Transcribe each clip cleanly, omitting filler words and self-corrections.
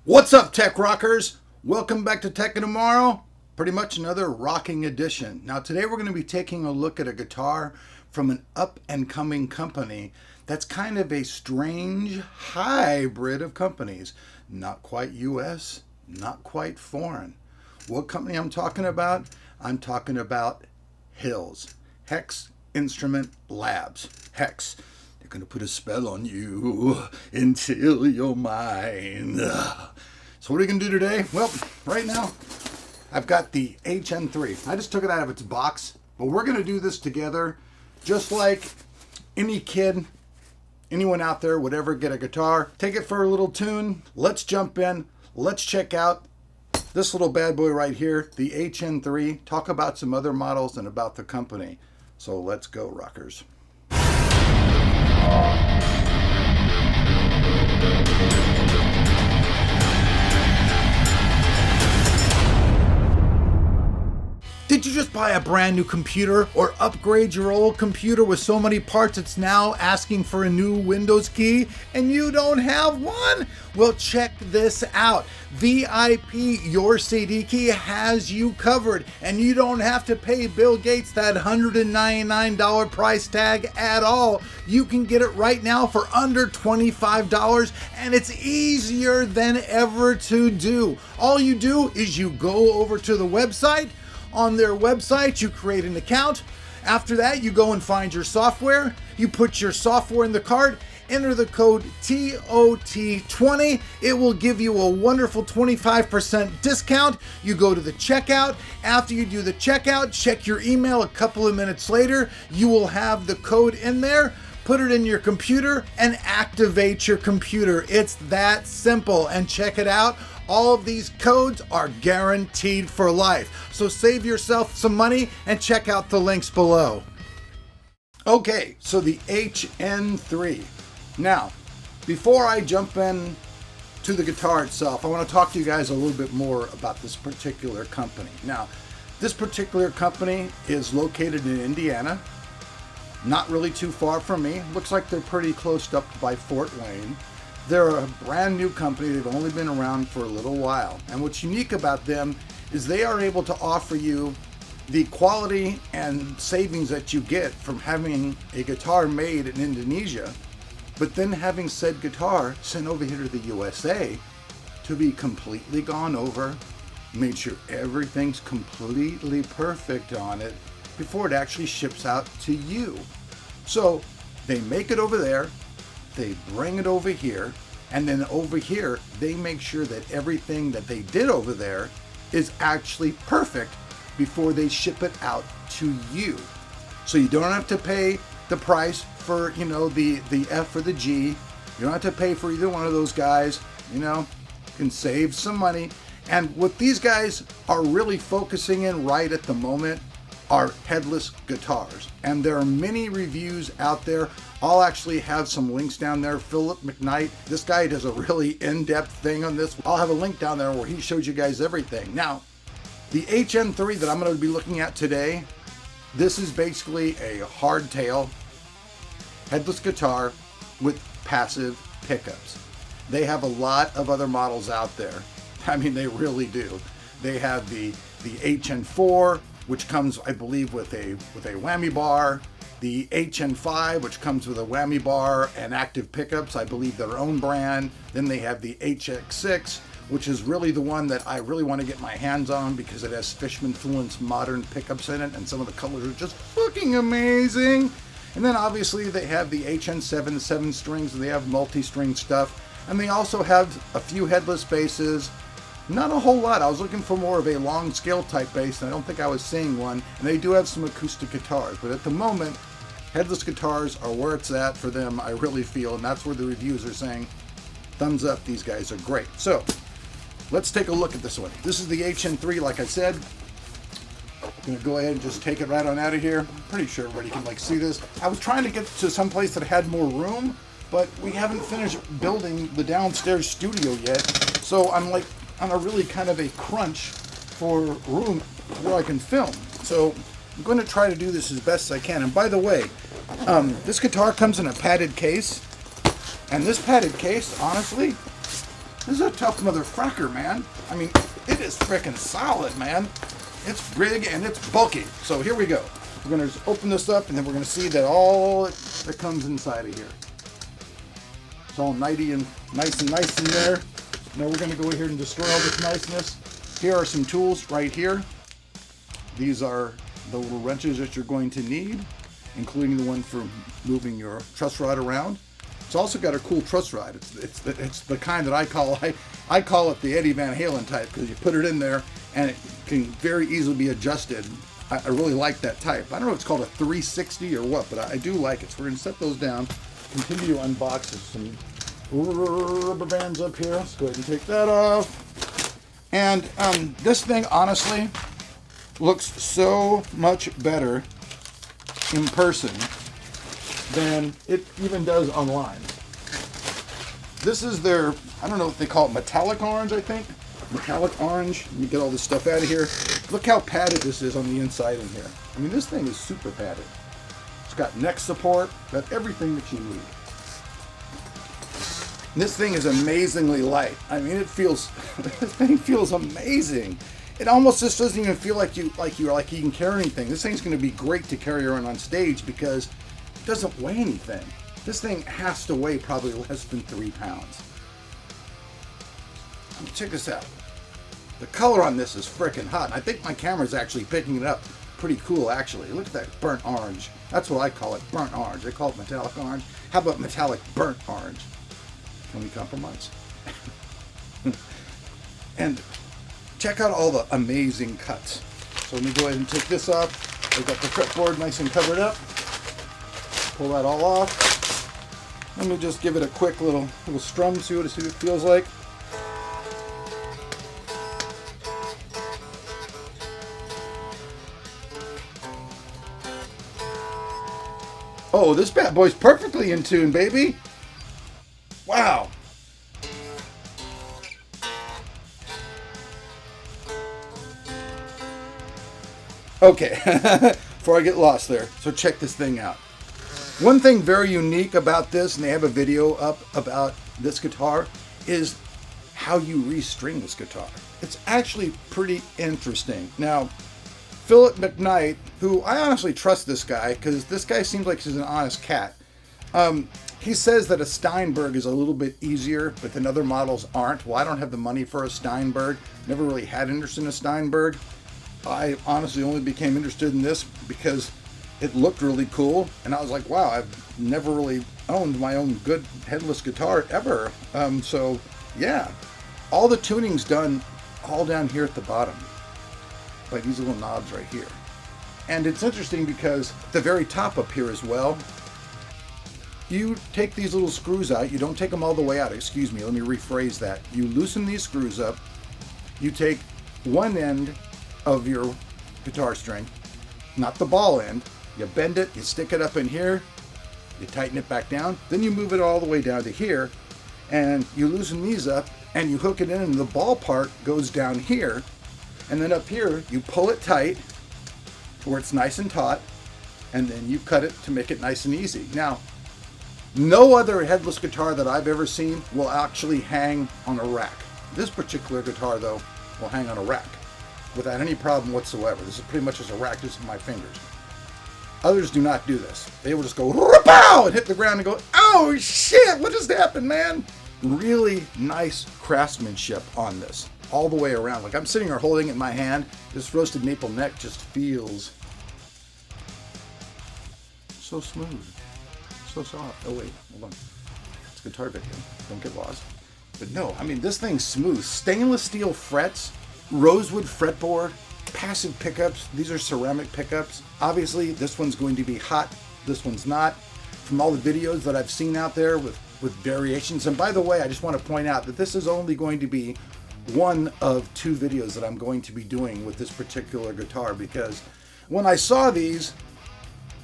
What's up, Tech Rockers? Welcome back to Tech and Tomorrow. Pretty much another rocking edition. Now, today we're going to be taking a look at a guitar from an up-and-coming company that's kind of a strange hybrid of companies. Not quite US, not quite foreign. What company I'm talking about? I'm talking about HILS, Hex Instrument Labs. Hex. They're going to put a spell on you until you're mine. So what are we going to do today? Well, right now, I've got the HN3. I just took it out of its box, but we're going to do this together. Just like any kid, anyone out there would ever get a guitar, take it for a little tune. Let's jump in. Let's check out this little bad boy right here, the HN3. Talk about some other models and about the company. So let's go, rockers. Did you just buy a brand new computer or upgrade your old computer with so many parts it's now asking for a new Windows key and you don't have one? Well, check this out. VIP Your CD Key has you covered, and you don't have to pay Bill Gates that $199 price tag at all. You can get it right now for under $25, and it's easier than ever to do. All you do is you go over to the website. On their website, you create an account. After that, you go and find your software. You put your software in the cart, enter the code TOT20. It will give you a wonderful 25% discount. You go to the checkout. After you do the checkout, check your email a couple of minutes later. You will have the code in there. Put it in your computer and activate your computer. It's that simple. And check it out. All of these codes are guaranteed for life. So save yourself some money and check out the links below. Okay, so the HN3. Now, before I jump in to the guitar itself, I want to talk to you guys a little bit more about this particular company. Now, this particular company is located in Indiana, not really too far from me. Looks like they're pretty close up by Fort Wayne. They're a brand new company. They've only been around for a little while. And what's unique about them is they are able to offer you the quality and savings that you get from having a guitar made in Indonesia, but then having said guitar sent over here to the USA to be completely gone over, made sure everything's completely perfect on it before it actually ships out to you. So they make it over there, they bring it over here, and then over here they make sure that everything that they did over there is actually perfect before they ship it out to you. So you don't have to pay the price for, the F or the G. You don't have to pay for either one of those guys. You can save some money. And what these guys are really focusing in right at the moment are headless guitars. And there are many reviews out there. I'll actually have some links down there. Philip McKnight, this guy does a really in-depth thing on this. I'll have a link down there where he shows you guys everything. Now, the HN3 that I'm going to be looking at today, this is basically a hardtail headless guitar with passive pickups. They have a lot of other models out there. I mean, they really do. They have the HN4, which comes, I believe, with a whammy bar. The HN5, which comes with a whammy bar and active pickups, I believe their own brand. Then they have the HX6, which is really the one that I really want to get my hands on because it has Fishman-Fluence modern pickups in it, and some of the colors are just fucking amazing. And then obviously they have the HN7, 7 strings, and they have multi-string stuff. And they also have a few headless basses. Not a whole lot. I was looking for more of a long scale type bass, and I don't think I was seeing one. And they do have some acoustic guitars, but at the moment, headless guitars are where it's at for them, I really feel, and that's where the reviews are saying, thumbs up, these guys are great. So, let's take a look at this one. This is the HN3, like I said. I'm going to go ahead and just take it right on out of here. I'm pretty sure everybody can see this. I was trying to get to some place that had more room, but we haven't finished building the downstairs studio yet. So I'm on a really kind of a crunch for room where I can film. So I'm going to try to do this as best as I can. And by the way, this guitar comes in a padded case. And this padded case, honestly, This is a tough motherfucker, man. I mean, it is freaking solid, man. It's big and it's bulky. So here we go. We're gonna just open this up and then we're gonna see that all that comes inside of here. It's all nice and nice in there. Now we're gonna go ahead and destroy all this niceness. Here are some tools right here. These are the little wrenches that you're going to need, including the one for moving your truss rod around. It's also got a cool truss rod. It's the kind that I call it the Eddie Van Halen type, because you put it in there and it can very easily be adjusted. I really like that type. I don't know if it's called a 360 or what, but I do like it. So we're going to set those down. Continue to unbox some rubber bands up here. Let's go ahead and take that off. And this thing honestly looks so much better in person than it even does online. This is their, I don't know what they call it, metallic orange, I think. Metallic orange. Let me get all this stuff out of here. Look how padded this is on the inside in here. I mean, this thing is super padded. It's got neck support, got everything that you need. And this thing is amazingly light. I mean, it feels, this thing feels amazing. It almost just doesn't even feel like you can carry anything. This thing's going to be great to carry around on stage because it doesn't weigh anything. This thing has to weigh probably less than 3 pounds. Check this out. The color on this is freaking hot. And I think my camera's actually picking it up pretty cool, actually. Look at that burnt orange. That's what I call it, burnt orange. They call it metallic orange. How about metallic burnt orange? Can we compromise? And check out all the amazing cuts. So let me go ahead and take this off. We've got the fretboard nice and covered up. Pull that all off. Let me just give it a quick little strum, see what it feels like. Oh, this bad boy's perfectly in tune, baby. Wow. Okay, before I get lost there, so check this thing out. One thing very unique about this, and they have a video up about this guitar, is how you restring this guitar. It's actually pretty interesting. Now, Philip McKnight, who I honestly trust this guy, because this guy seems like he's an honest cat. He says that a Steinberg is a little bit easier, but then other models aren't. Well, I don't have the money for a Steinberg. Never really had interest in a Steinberg. I honestly only became interested in this because it looked really cool, and I was like, wow, I've never really owned my own good headless guitar ever. So yeah, all the tuning's done all down here at the bottom by these little knobs right here. And it's interesting because at the very top up here as well, you take these little screws out. You don't take them all the way out. Excuse me, let me rephrase that. You loosen these screws up. You take one end of your guitar string, not the ball end. You bend it, you stick it up in here, you tighten it back down, then you move it all the way down to here, and you loosen these up, and you hook it in, and the ball part goes down here, and then up here, you pull it tight to where it's nice and taut, and then you cut it to make it nice and easy. Now, no other headless guitar that I've ever seen will actually hang on a rack. This particular guitar, though, will hang on a rack without any problem whatsoever. This is pretty much just a rack just with my fingers. Others do not do this. They will just go pow and hit the ground and go, oh shit, what just happened, man? Really nice craftsmanship on this all the way around. Like I'm sitting here holding it in my hand. This roasted maple neck just feels so smooth, so soft. Oh wait, hold on. It's a guitar video. Don't get lost. But no, I mean, this thing's smooth. Stainless steel frets, rosewood fretboard, passive pickups. These are ceramic pickups. Obviously, this one's going to be hot. This one's not. From all the videos that I've seen out there with variations. And by the way, I just want to point out that this is only going to be one of 2 videos that I'm going to be doing with this particular guitar, because when I saw these,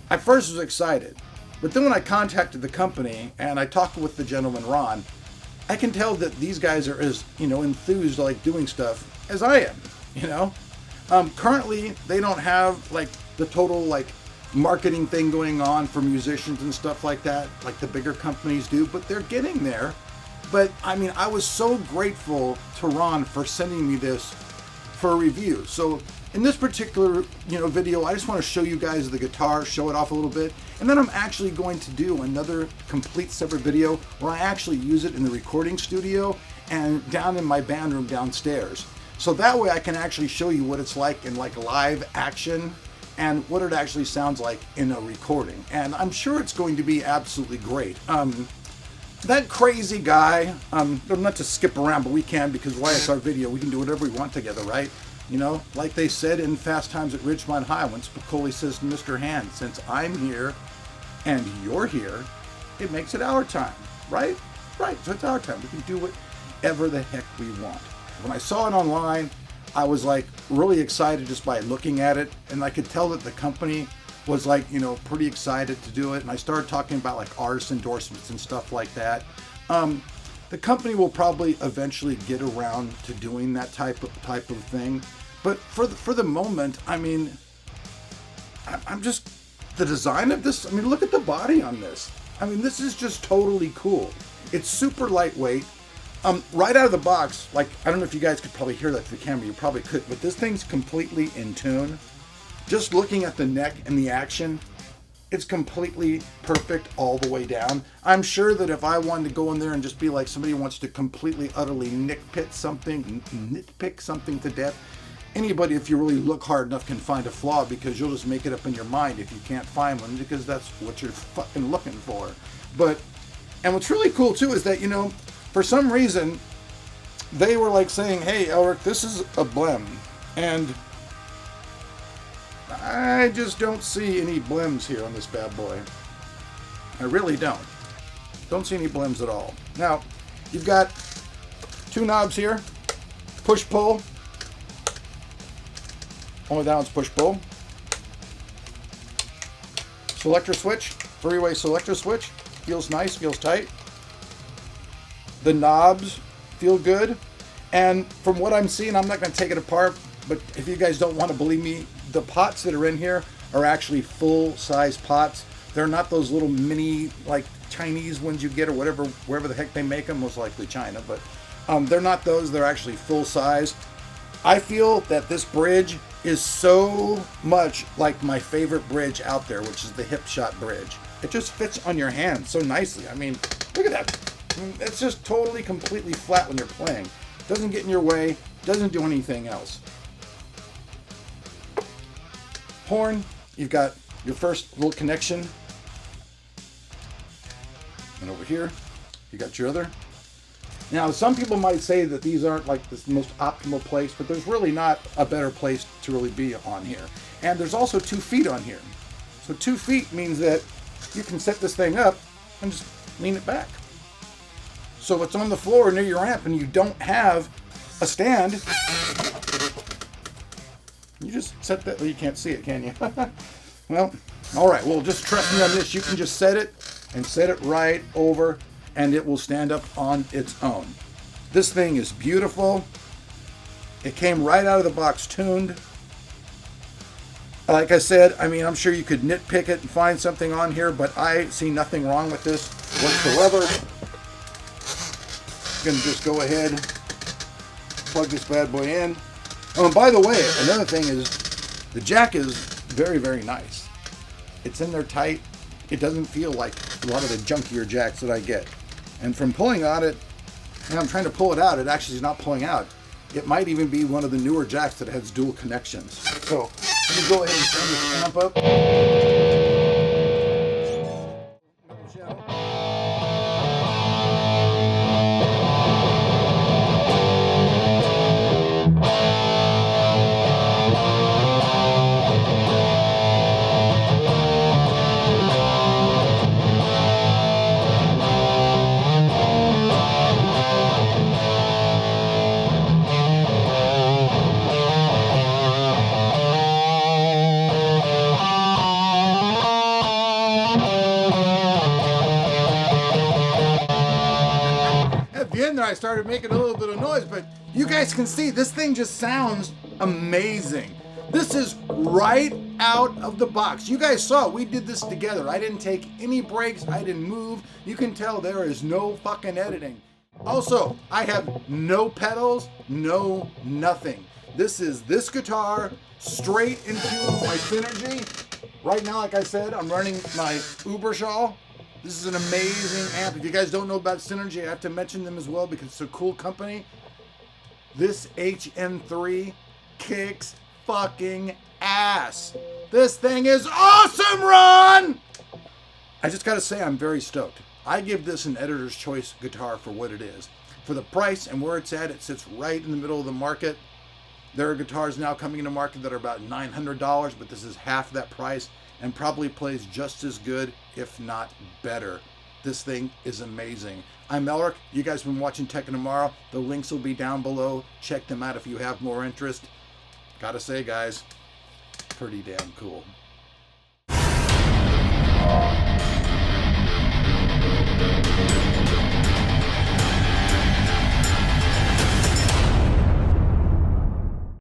I first was excited. But then when I contacted the company and I talked with the gentleman, Ron, I can tell that these guys are as, enthused like doing stuff as I am, Currently, they don't have like the total like marketing thing going on for musicians and stuff like that, like the bigger companies do, but they're getting there. But I mean, I was so grateful to Ron for sending me this for a review. So in this particular, video, I just want to show you guys the guitar, show it off a little bit, and then I'm actually going to do another complete separate video where I actually use it in the recording studio and down in my band room downstairs. So that way I can actually show you what it's like in like live action and what it actually sounds like in a recording. And I'm sure it's going to be absolutely great. That crazy guy, not to skip around, but we can, because why it's our video, we can do whatever we want together, right? Like they said in Fast Times at Ridgemont High, when Spicoli says to Mr. Hand, since I'm here and you're here, it makes it our time, right? Right, so it's our time. We can do whatever the heck we want. When I saw it online, I was like really excited just by looking at it, and I could tell that the company was like, pretty excited to do it. And I started talking about like artist endorsements and stuff like that. The company will probably eventually get around to doing that type of thing. But for the moment, I mean, I'm just, the design of this, I mean, look at the body on this. I mean, this is just totally cool. It's super lightweight. Right out of the box, like, I don't know if you guys could probably hear that through the camera, you probably could, but this thing's completely in tune. Just looking at the neck and the action, it's completely perfect all the way down. I'm sure that if I wanted to go in there and just be like somebody who wants to completely, utterly nitpick something to death, anybody, if you really look hard enough, can find a flaw, because you'll just make it up in your mind if you can't find one, because that's what you're fucking looking for. And what's really cool too is that, for some reason, they were like saying, hey, Elric, this is a blem. And I just don't see any blems here on this bad boy. I really don't. Don't see any blems at all. Now, you've got two knobs here. Push-pull. Only that one's push-pull. Selector switch. Three-way selector switch. Feels nice, feels tight. The knobs feel good. And from what I'm seeing, I'm not going to take it apart, but if you guys don't want to believe me, the pots that are in here are actually full-size pots. They're not those little mini, like, Chinese ones you get or whatever, wherever the heck they make them, most likely China, but they're not those. They're actually full-size. I feel that this bridge is so much like my favorite bridge out there, which is the hip shot bridge. It just fits on your hand so nicely. I mean, look at that. I mean, it's just totally, completely flat when you're playing. Doesn't get in your way, doesn't do anything else. Horn, you've got your first little connection. And over here, you got your other. Now, some people might say that these aren't like the most optimal place, but there's really not a better place to really be on here. And there's also 2 feet on here. So 2 feet means that you can set this thing up and just lean it back. So it's on the floor near your amp and you don't have a stand. You just set that, well, you can't see it, can you? Well, all right, well, just trust me on this. You can just set it and set it right over and it will stand up on its own. This thing is beautiful. It came right out of the box tuned. Like I said, I mean, I'm sure you could nitpick it and find something on here, but I see nothing wrong with this whatsoever. I'm gonna just go ahead, plug this bad boy in. Oh, and by the way, another thing is the jack is very, very nice. It's in there tight. It doesn't feel like a lot of the junkier jacks that I get. And from pulling on it, and I'm trying to pull it out, it actually is not pulling out. It might even be one of the newer jacks that has dual connections. So let me go ahead and turn this amp up. I started making a little bit of noise, but you guys can see this thing just sounds amazing. This is right out of the box. You guys saw we did this together. I didn't take any breaks. I didn't move. You can tell there is no fucking editing. Also, I have no pedals, no nothing. This is this guitar straight into my Synergy. Right now, like I said, I'm running my Ubershaw. This is an amazing amp. If you guys don't know about Synergy, I have to mention them as well because it's a cool company. This HN3 kicks fucking ass. This thing is awesome, Ron! I just gotta say, I'm very stoked. I give this an editor's choice guitar for what it is. For the price and where it's at, it sits right in the middle of the market. There are guitars now coming into market that are about $900, but this is half that price and probably plays just as good, if not better. This thing is amazing. I'm Elric. You guys have been watching Tech and Tomorrow. The links will be down below. Check them out if you have more interest. Gotta say, guys, pretty damn cool.